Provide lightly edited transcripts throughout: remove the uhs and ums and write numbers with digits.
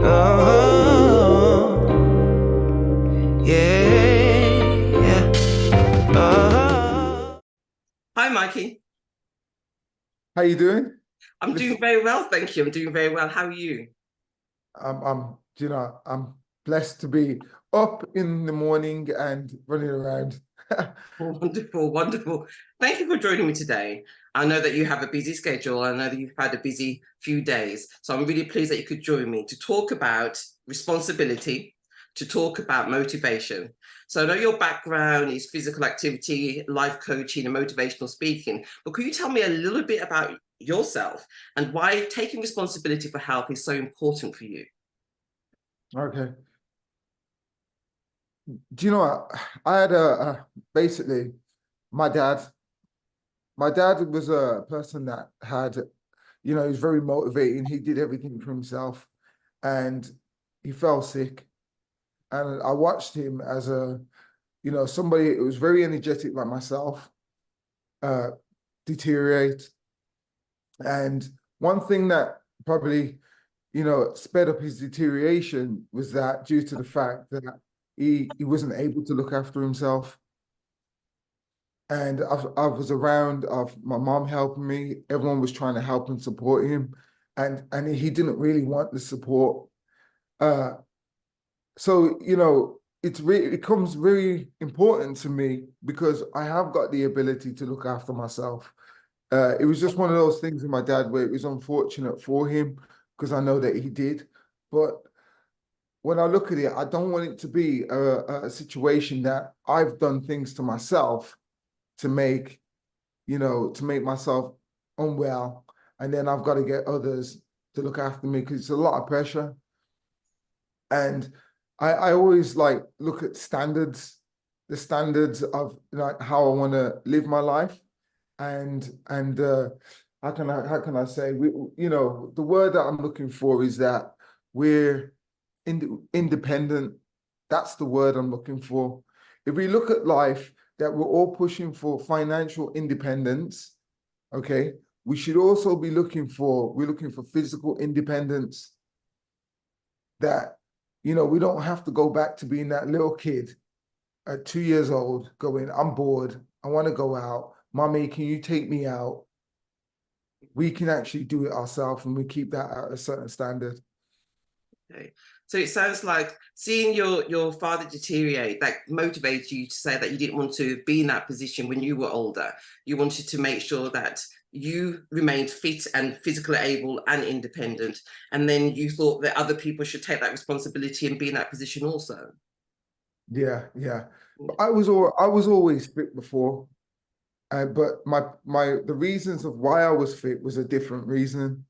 Oh, yeah. Hi, Mikey. How you doing? I'm doing Listen, very well, thank you. I'm doing very well. How are you? I'm blessed to be up in the morning and running around. Wonderful, wonderful. Thank you for joining me today. I know that you have a busy schedule. I know that you've had a busy few days. So I'm really pleased that you could join me to talk about responsibility, to talk about motivation. So I know your background is physical activity, life coaching, and motivational speaking. But could you tell me a little bit about yourself and why taking responsibility for health is so important for you? Okay. Do you know what? I had basically my dad. My dad was a person that had, he was very motivating. He did everything for himself, and he fell sick. And I watched him as somebody who was very energetic like myself, uh, deteriorate. And one thing that probably, sped up his deterioration was that due to the fact that he wasn't able to look after himself. And I was around of my mom helping me. Everyone was trying to help and support him. And he didn't really want the support. Uh, so, it becomes very important to me because I have got the ability to look after myself. It was just one of those things with my dad where it was unfortunate for him because I know that he did. But when I look at it, I don't want it to be a situation that I've done things to myself to make, to make myself unwell. And then I've got to get others to look after me because it's a lot of pressure. And I always like look at standards, the standards of like how I want to live my life. And how can I say the word that I'm looking for is that we're independent. That's the word I'm looking for. If we look at life, that we're all pushing for financial independence, okay, we should also be we're looking for physical independence. That we don't have to go back to being that little kid at 2 years old, going, I'm bored, I want to go out. Mommy, can you take me out? We can actually do it ourselves and we keep that at a certain standard. Okay. So it sounds like seeing your father deteriorate that motivated you to say that you didn't want to be in that position when you were older. You wanted to make sure that you remained fit and physically able and independent. And then you thought that other people should take that responsibility and be in that position also. Yeah, yeah. But I was always fit before. But the reasons of why I was fit was a different reason.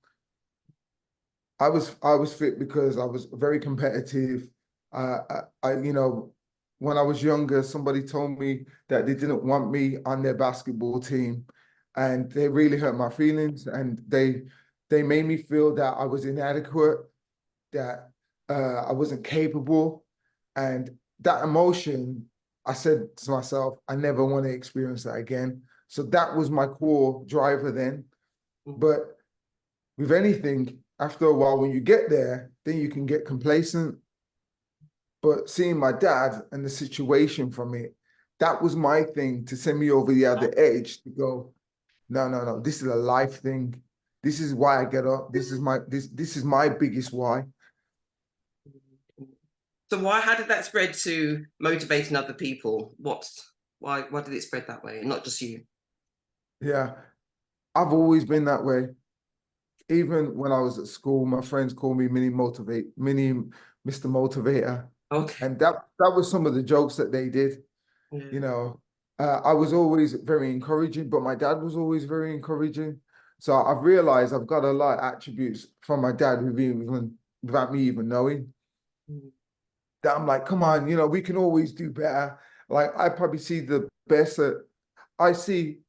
I was fit because I was very competitive. When I was younger, somebody told me that they didn't want me on their basketball team, and they really hurt my feelings. And they made me feel that I was inadequate, that I wasn't capable, and that emotion. I said to myself, I never want to experience that again. So that was my core driver then. But with anything, after a while, when you get there, then you can get complacent. But seeing my dad and the situation from it, that was my thing to send me over the other edge to go, no, no, no, this is a life thing. This is why I get up. This is my biggest why. So why how did that spread to motivating other people? Why did it spread that way, not just you? Yeah. I've always been that way. Even when I was at school, my friends called me mini Mr. Motivator. Okay. And that was some of the jokes that they did. you Yeah. know, I was always very encouraging, but my dad was always very encouraging. So I've realized I've got a lot of attributes from my dad without me even knowing that I'm like, come on, we can always do better. Like I probably see the best that I see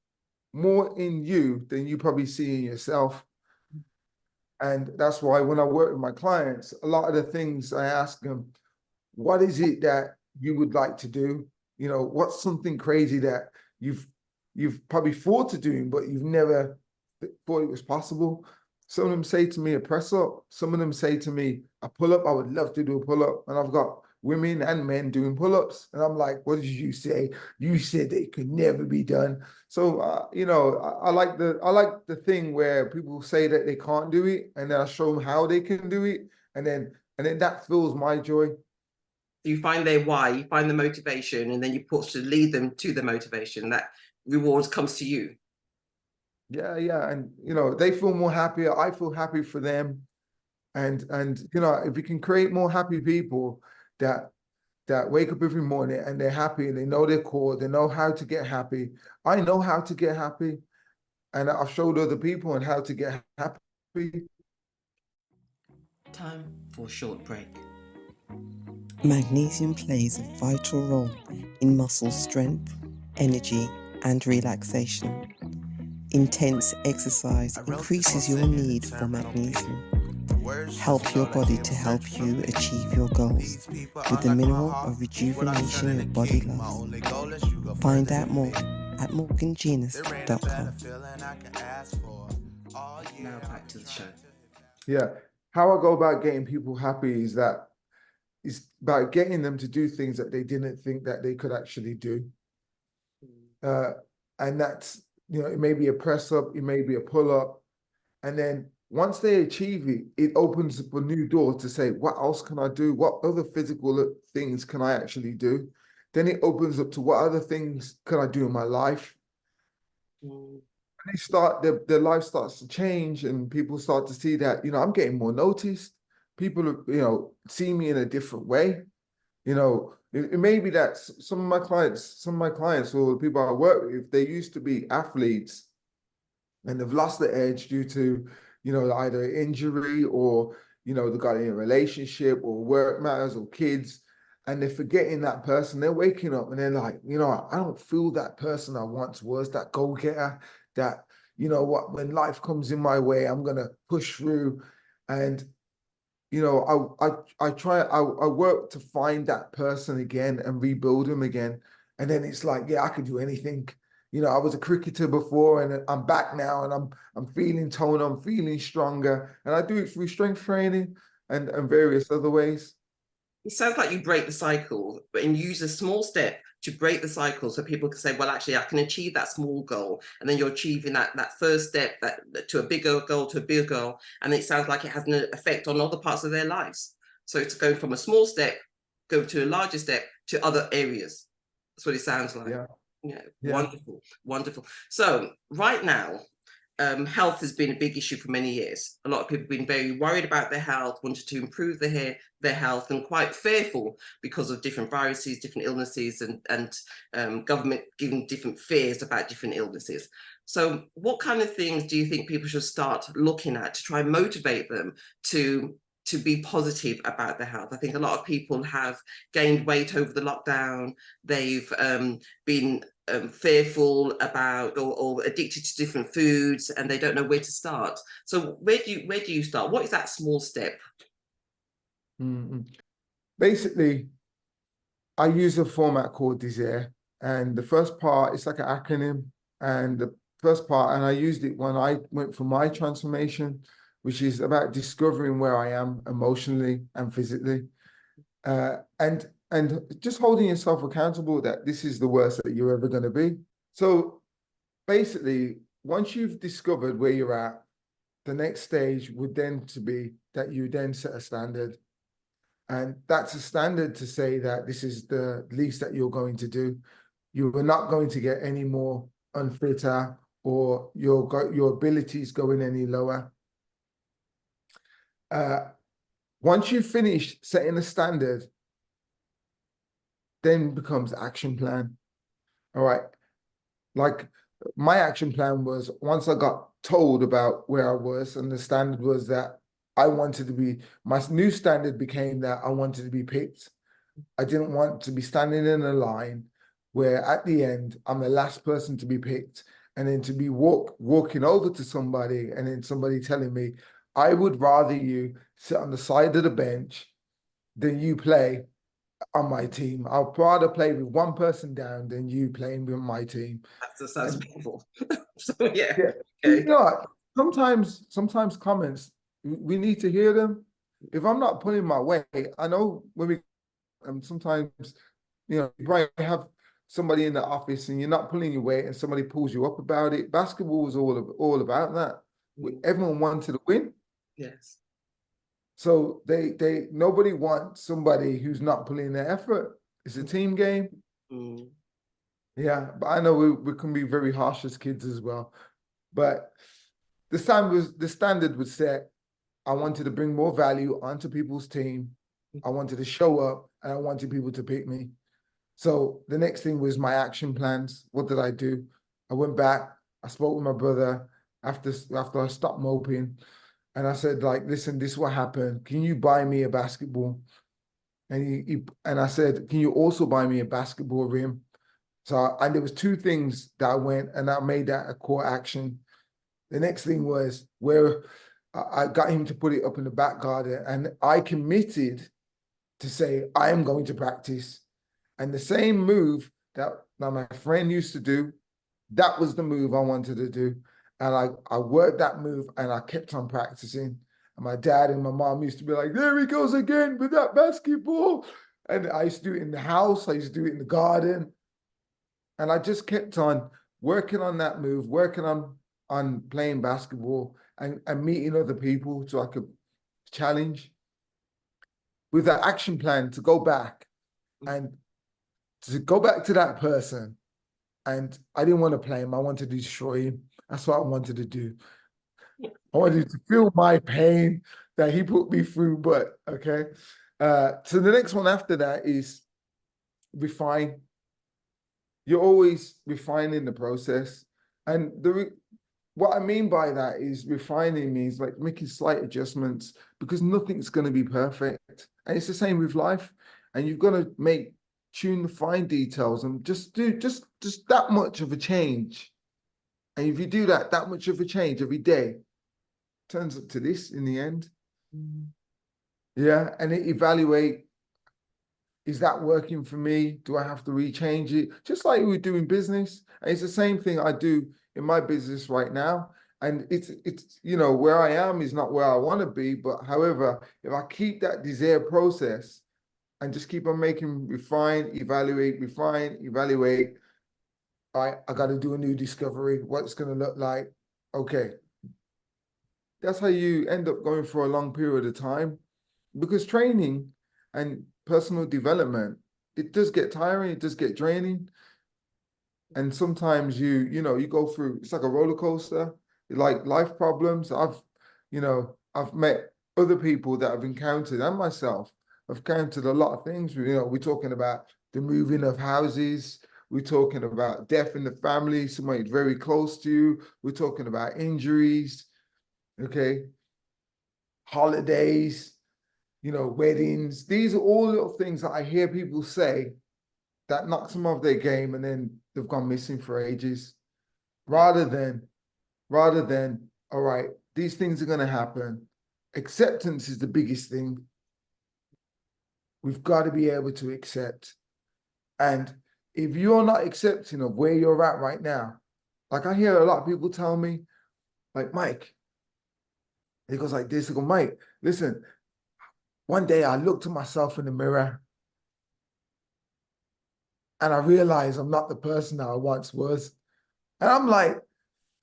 more in you than you probably see in yourself. And that's why when I work with my clients, a lot of the things I ask them, what is it that you would like to do? What's something crazy that you've you've probably thought of doing, but you've never thought it was possible. Some of them say to me a press up. Some of them say to me a pull up. I would love to do a pull up, and I've got women and men doing pull ups, and I'm like, what did you say? You said they could never be done. So I like the thing where people say that they can't do it, and then I show them how they can do it, and then that fills my joy. You find their why, you find the motivation, and then you push to lead them to the motivation. That reward comes to you. Yeah, and they feel more happier. I feel happy for them, and if we can create more happy people that wake up every morning and they're happy and they know their core, they know how to get happy. I know how to get happy, and I've showed other people on how to get happy. Time for a short break. Magnesium plays a vital role in muscle strength, energy, and relaxation. Intense exercise increases your need for magnesium. Help your body to help you achieve your goals with the mineral of rejuvenation your body loves. Find out more at morgangenus.com. Now back to the show. Yeah, how I go about getting people happy is about getting them to do things that they didn't think that they could actually do. And that's, it may be a press up, it may be a pull up. And then once they achieve it, it opens up a new door to say, what else can I do? What other physical things can I actually do? Then it opens up to what other things can I do in my life? Their life starts to change, and people start to see that, I'm getting more noticed. People, see me in a different way. It may be that some of my clients or the people I work with, they used to be athletes and they've lost the edge due to, either injury or, they got in a relationship or work matters or kids, and they're forgetting that person. They're waking up and they're like, I don't feel that person I once was, that go-getter, that, when life comes in my way, I'm going to push through. And I work to find that person again and rebuild him again. And then it's like, yeah, I can do anything. I was a cricketer before and I'm back now and I'm feeling toned, I'm feeling stronger. And I do it through strength training and various other ways. It sounds like you break the cycle, but and use a small step to break the cycle so people can say, well, actually, I can achieve that small goal. And then you're achieving that first step to a bigger goal, to a bigger goal. And it sounds like it has an effect on other parts of their lives. So it's going from a small step, go to a larger step to other areas. That's what it sounds like. Yeah. Wonderful, wonderful. So right now, health has been a big issue for many years. A lot of people have been very worried about their health, wanted to improve their health, and quite fearful because of different viruses, different illnesses, and government giving different fears about different illnesses. So what kind of things do you think people should start looking at to try and motivate them to be positive about their health? I think a lot of people have gained weight over the lockdown. They've been fearful about or addicted to different foods, and they don't know where to start. So where do you start? What is that small step? Basically, I use a format called Desire, and the first part, it's like an acronym, and the first part, and I used it when I went for my transformation, which is about discovering where I am emotionally and physically, and just holding yourself accountable that this is the worst that you're ever going to be. So basically, once you've discovered where you're at, the next stage would then to be that you then set a standard. And that's a standard to say that this is the least that you're going to do. You are not going to get any more unfitter or your abilities going any lower. Once you finish setting a standard, then becomes action plan. All right. Like my action plan was once I got told about where I was, and the standard was that I wanted to be, my new standard became that I wanted to be picked. I didn't want to be standing in a line where at the end, I'm the last person to be picked. And then to be walking over to somebody and then somebody telling me, I would rather you sit on the side of the bench than you play on my team. I'd rather play with one person down than you playing with my team. That just sounds And painful. So yeah, yeah, you okay. know, what? sometimes comments we need to hear them. If I'm not pulling my weight, I know when we sometimes you might have somebody in the office and you're not pulling your weight and somebody pulls you up about it. Basketball was all about that. Everyone wanted to win. Yes. So nobody wants somebody who's not pulling their effort. It's a team game. Mm. Yeah, but I know we can be very harsh as kids as well. But the standard was set. I wanted to bring more value onto people's team. I wanted to show up and I wanted people to pick me. So the next thing was my action plans. What did I do? I went back, I spoke with my brother after I stopped moping. And I said, like, listen, this is what happened. Can you buy me a basketball? And I said, can you also buy me a basketball rim? And there was two things that I went and I made that a core action. The next thing was where I got him to put it up in the back garden, and I committed to say, I am going to practice. And the same move that my friend used to do, that was the move I wanted to do. And I worked that move and I kept on practicing. And my dad and my mom used to be like, there he goes again with that basketball. And I used to do it in the house. I used to do it in the garden. And I just kept on working on that move, working on playing basketball and meeting other people so I could challenge with that action plan to go back and to go back to that person. And I didn't want to play him. I wanted to destroy him. That's what I wanted to do. I wanted to feel my pain that he put me through, but okay. So the next one after that is refine. You're always refining the process. And what I mean by that is refining means like making slight adjustments because nothing's going to be perfect. And it's the same with life. And you've got to tune the fine details and just do just that much of a change. And if you do that much of a change every day, turns up to this in the end. Yeah. And evaluate, is that working for me? Do I have to rechange it? Just like we do in business. And it's the same thing I do in my business right now. And it's where I am is not where I want to be. But however, if I keep that desired process and just keep on refine, evaluate, I got to do a new discovery. What's going to look like? Okay. That's how you end up going for a long period of time. Because training and personal development, it does get tiring, it does get draining. And sometimes you go through, it's like a roller coaster, like life problems. I've met other people that I've encountered and myself. I've encountered a lot of things. We're talking about the moving of houses. We're talking about death in the family, somebody very close to you. We're talking about injuries, okay? Holidays, weddings. These are all little things that I hear people say that knocks them off their game and then they've gone missing for ages. Rather than, all right, these things are going to happen. Acceptance is the biggest thing. We've got to be able to accept. And if you're not accepting of where you're at right now, like I hear a lot of people tell me, like, Mike, it goes like this, they go, Mike, listen, one day I looked at myself in the mirror and I realized I'm not the person that I once was. And I'm like,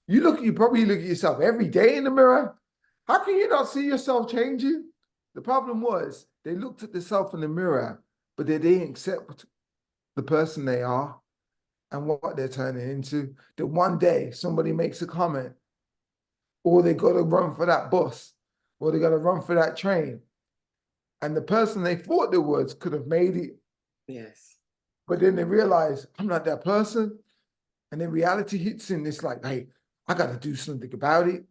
you probably look at yourself every day in the mirror. How can you not see yourself changing? The problem was they looked at themselves in the mirror, but they didn't accept the person they are and what they're turning into. That one day somebody makes a comment, or they got to run for that bus, or they got to run for that train. And the person they thought they was could have made it. Yes. But then they realize, I'm not that person. And then reality hits in. It's like, hey, I got to do something about it.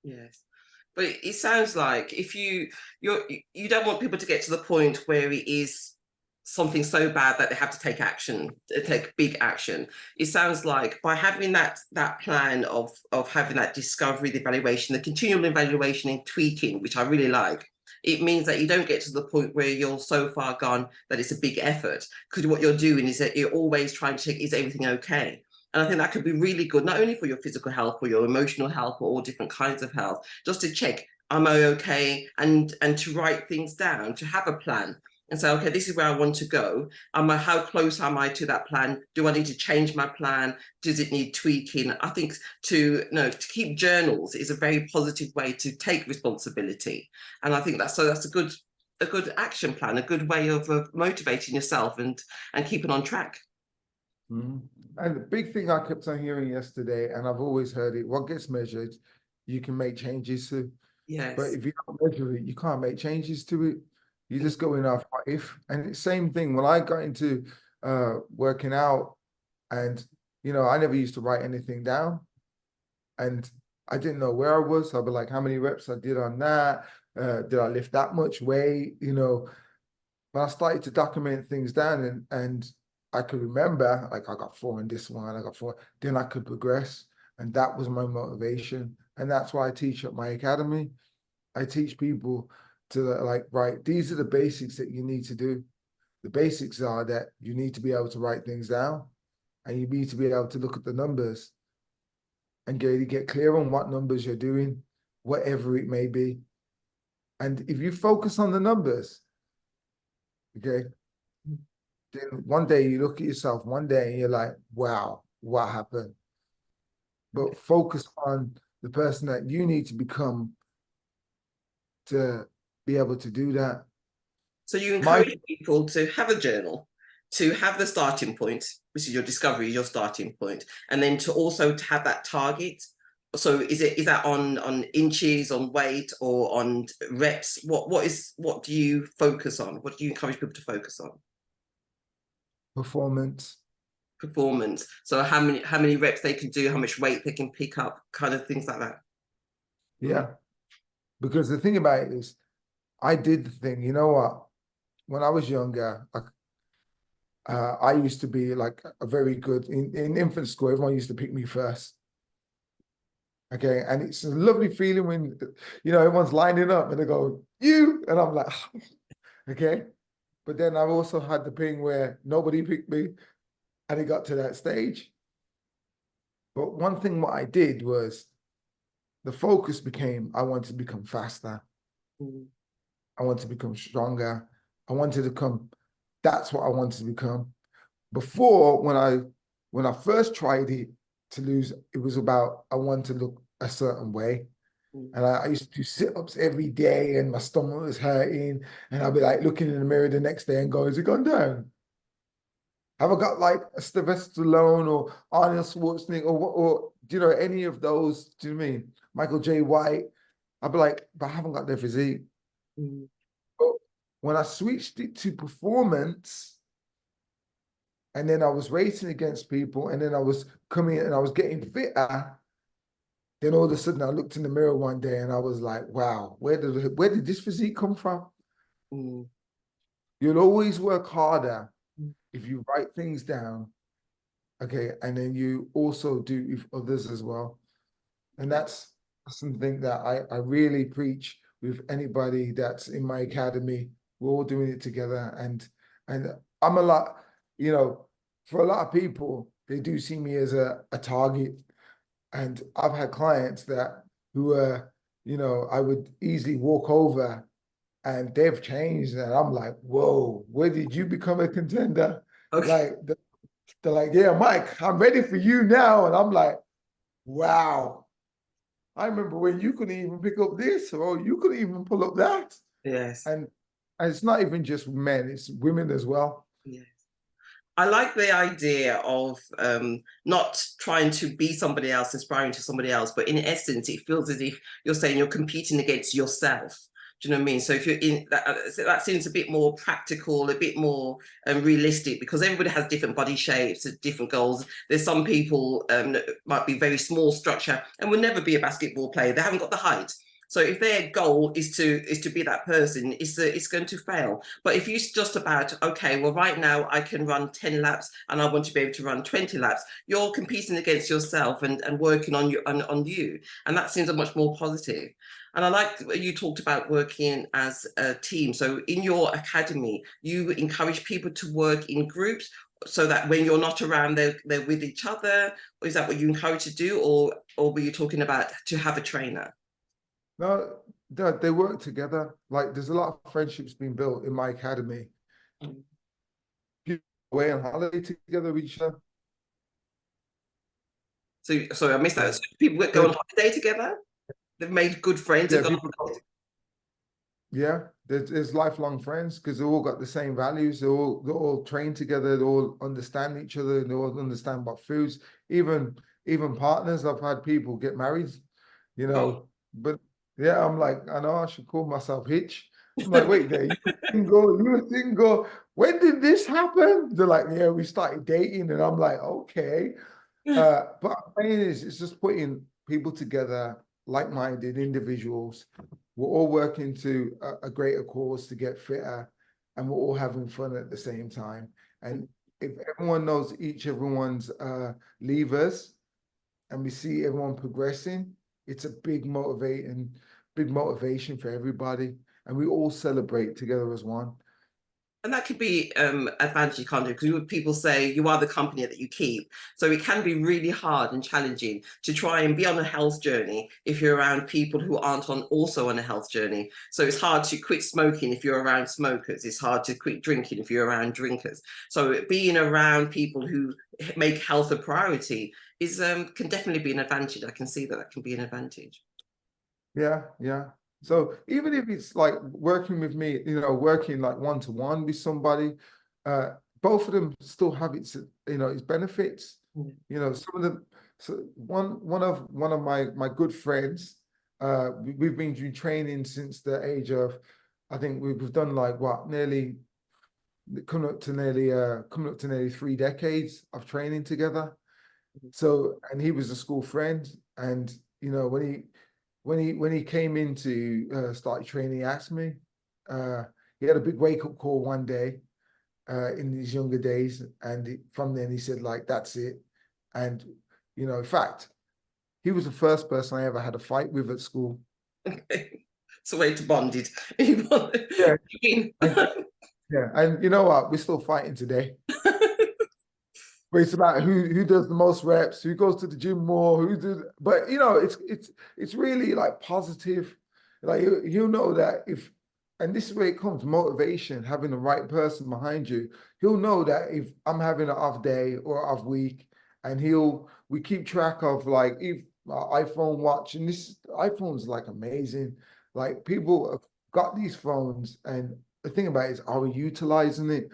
Yes. But it sounds like if you don't want people to get to the point where it is something so bad that they have to take action, take big action. It sounds like by having that plan of having that discovery, the evaluation, the continual evaluation and tweaking, which I really like, it means that you don't get to the point where you're so far gone that it's a big effort. Because what you're doing is that you're always trying to check, is everything okay? And I think that could be really good, not only for your physical health, for your emotional health, for all different kinds of health, just to check, am I okay? And to write things down, to have a plan and say, okay, this is where I want to go. How close am I to that plan? Do I need to change my plan? Does it need tweaking? I think to keep journals is a very positive way to take responsibility. And I think that's a good action plan, a good way of motivating yourself and keeping on track. Mhm. And the big thing I kept on hearing yesterday, and I've always heard it, what gets measured, you can make changes to. Yes. But if you don't measure it, you can't make changes to it. You just go in off what if. And it's the same thing when I got into working out, and I never used to write anything down. And I didn't know where I was. I'd be like, how many reps I did on that? Did I lift that much weight? But I started to document things down, and I could remember, like, I got 4 in this one, I got 4, then I could progress. And that was my motivation. And that's why I teach at my academy. I teach people to like, right, these are the basics that you need to do. The basics are that you need to be able to write things down, and you need to be able to look at the numbers and get clear on what numbers you're doing, whatever it may be. And if you focus on the numbers, okay, then one day you look at yourself one day and you're like, wow, what happened? But focus on the person that you need to become to be able to do that. So you encourage people to have a journal, to have the starting point, which is your discovery, your starting point, and then to also to have that target. So is that on inches, on weight, or on reps? What do you focus on? What do you encourage people to focus on? Performance. So how many reps they can do, how much weight they can pick up, kind of things like that. Yeah. Because the thing about it is, I did the thing, you know what? When I was younger, I used to be like a very good, in infant school, everyone used to pick me first. Okay. And it's a lovely feeling when, everyone's lining up and they go, you, and I'm like, okay. But then I've also had the thing where nobody picked me and it got to that stage. But one thing what I did was the focus became, I want to become faster. I want to become stronger. I wanted to come, that's what I wanted to become. Before, when I first tried it to lose, it was about, I want to look a certain way. And I used to do sit-ups every day and my stomach was hurting. And I'd be like looking in the mirror the next day and go, has it gone down? Have I got like a Sylvester Stallone or Arnold Schwarzenegger or any of those, do you know what I mean? Michael J. White. I'd be like, but I haven't got their physique. But when I switched it to performance, and then I was racing against people, and then I was coming and I was getting fitter, then all of a sudden I looked in the mirror one day and I was like, wow, where did this physique come from? You'll always work harder if you write things down, okay, and then you also do with others as well. And that's something that I really preach with anybody that's in my academy. We're all doing it together. And I'm a lot, for a lot of people, they do see me as a target. And I've had clients who I would easily walk over and they've changed. And I'm like, whoa, where did you become a contender? Okay. Like, they're like, yeah, Mike, I'm ready for you now. And I'm like, wow. I remember when you couldn't even pick up this, or you couldn't even pull up that. Yes. And it's not even just men, it's women as well. Yes. I like the idea of not trying to be somebody else, aspiring to somebody else, but in essence, it feels as if you're saying you're competing against yourself. Do you know what I mean? So if you're in that seems a bit more practical, a bit more realistic, because everybody has different body shapes, different goals. There's some people that might be very small structure and will never be a basketball player. They haven't got the height. So if their goal is to be that person, it's going to fail. But if you just about, okay, well, right now I can run 10 laps and I want to be able to run 20 laps, you're competing against yourself and working on you. And that seems a much more positive. And I like you talked about working as a team. So in your academy, you encourage people to work in groups so that when you're not around, they're with each other. Or is that what you encourage to do? Or were you talking about to have a trainer? No, they work together. Like there's a lot of friendships being built in my academy. Mm. People away on holiday together with each other. So sorry, I missed that. Yeah. So people go on holiday together. They've made good friends and Yeah, gone on people. holiday. Yeah, there's lifelong friends because they all got the same values. They all train together. They all understand each other. They all understand what foods. Even partners. I've had people get married, you Oh. know. But yeah, I'm like, I know I should call myself Hitch. I'm like, wait there, you were single, you were single. When did this happen? They're like, yeah, we started dating, and I'm like, okay. But I'm saying is, it's just putting people together, like-minded individuals. We're all working to a greater cause to get fitter, and we're all having fun at the same time. And if everyone knows everyone's levers, and we see everyone progressing, it's a big motivation for everybody, and we all celebrate together as one. And that could be advantage you can't do because people say you are the company that you keep. So it can be really hard and challenging to try and be on a health journey if you're around people who aren't also on a health journey. So it's hard to quit smoking if you're around smokers. It's hard to quit drinking if you're around drinkers. So being around people who make health a priority is can definitely be an advantage. I can see that can be an advantage. Yeah, yeah. So even if it's like working with me, working like one-to-one with somebody, both of them still have its benefits. Mm. Some of them. So one of my good friends, we've been doing training since the age of, I think we've done like what, coming up to nearly 3 decades of training together. So, and he was a school friend, and when he came in to start training, he asked me. He had a big wake up call one day in his younger days, and from then he said, like, that's it. And in fact, he was the first person I ever had a fight with at school. Okay. It's a way to bond it. Yeah, and you know what? We're still fighting today. But it's about who does the most reps, who goes to the gym more, but it's really like positive. Like you know that and this is where it comes, motivation, having the right person behind you. He'll know that if I'm having an off day or off week, and we keep track of like if iPhone watch, and this iPhone's like amazing. Like people have got these phones, and the thing about it is, are we utilizing it?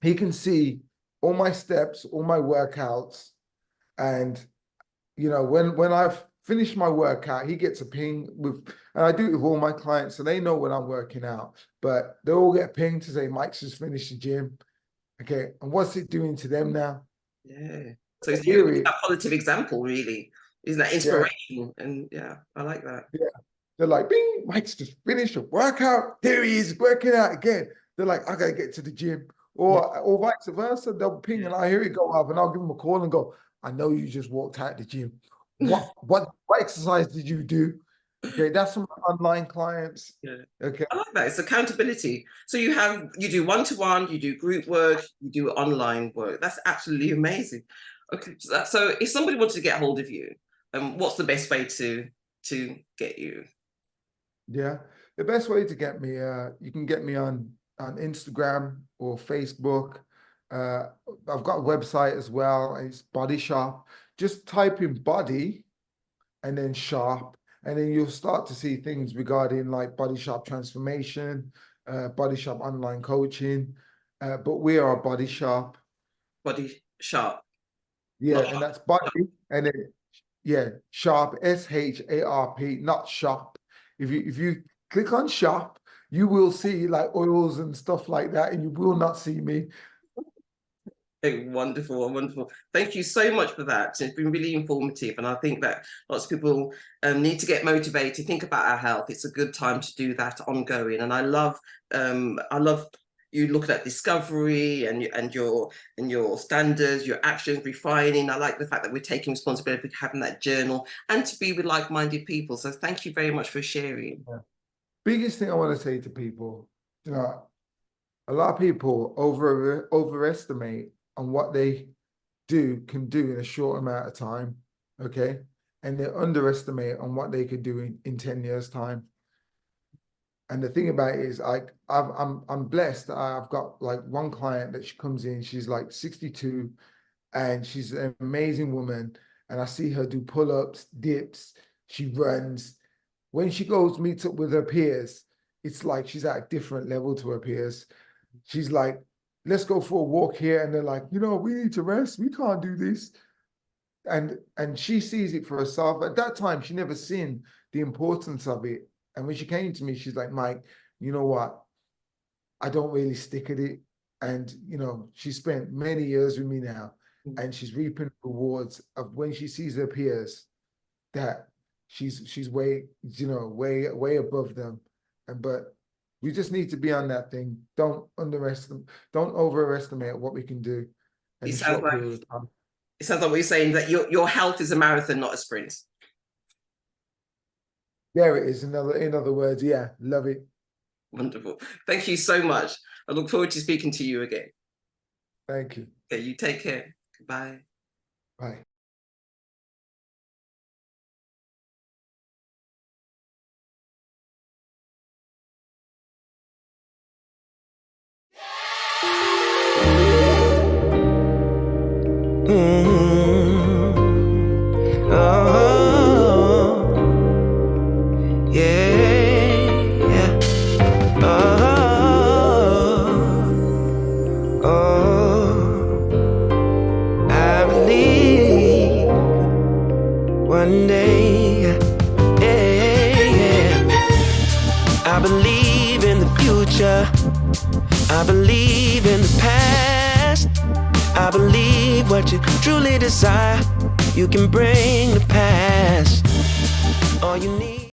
He can see all my steps, all my workouts, and when I've finished my workout, he gets a ping and I do it with all my clients, so they know when I'm working out. But they all get pinged to say Mike's just finished the gym. Okay, and what's it doing to them now? Yeah. So it's Hear a it. positive example, really. Isn't that Yeah, inspiration? And yeah, I like that. yeah. They're like, bing, Mike's just finished a workout. There he is working out again. They're like, I gotta get to the gym. Or vice versa. They'll ping and I hear it go up and I'll give them a call and go, I know you just walked out the gym. What exercise did you do? Okay, that's from online clients. Yeah. Okay. I like that. It's accountability. So you do one-to-one, you do group work, you do online work. That's absolutely amazing. Okay. So if somebody wanted to get hold of you, what's the best way to get you? Yeah. The best way to get me, you can get me on Instagram or Facebook. Uh, I've got a website as well. It's Body Shop. Just type in body and then shop, and then you'll start to see things regarding like Body Shop transformation, Body Shop online coaching. But we are a Body Shop. Body Sharp. Yeah, Not and that's Sharp. body, and then yeah, Sharp, SHARP, not shop. If you click on shop, you will see like oils and stuff like that, and you will not see me. Wonderful, wonderful. Thank you so much for that. It's been really informative, and I think that lots of people need to get motivated, think about our health. It's a good time to do that ongoing. And I love you looking at discovery and your standards, your actions, refining. I like the fact that we're taking responsibility, having that journal, and to be with like-minded people. So thank you very much for sharing. Yeah. Biggest thing I want to say to people, you know, a lot of people overestimate on what they can do in a short amount of time, okay? And they underestimate on what they could do in 10 years' time. And the thing about it is, I'm blessed. I've got like one client that she comes in, she's like 62, and she's an amazing woman. And I see her do pull-ups, dips, she runs. When she goes meets up with her peers, it's like she's at a different level to her peers. She's like, let's go for a walk here. And they're like, you know, we need to rest. We can't do this. And she sees it for herself. At that time, she never seen the importance of it. And when she came to me, she's like, Mike, you know what? I don't really stick at it. And, you know, she spent many years with me now, and she's reaping rewards of when she sees her peers that she's way, you know, way above them. But we just need to be on that thing. Don't overestimate what we can do in a short period of time. It sounds like what you're saying, that your health is a marathon, not a sprint. There it is. In other words, yeah, love it. Wonderful. Thank you so much. I look forward to speaking to you again. Thank you. Okay, you take care. Goodbye. Bye. I believe one day, I believe in the future. I believe in the past. I believe what you truly desire, you can bring to pass. All you need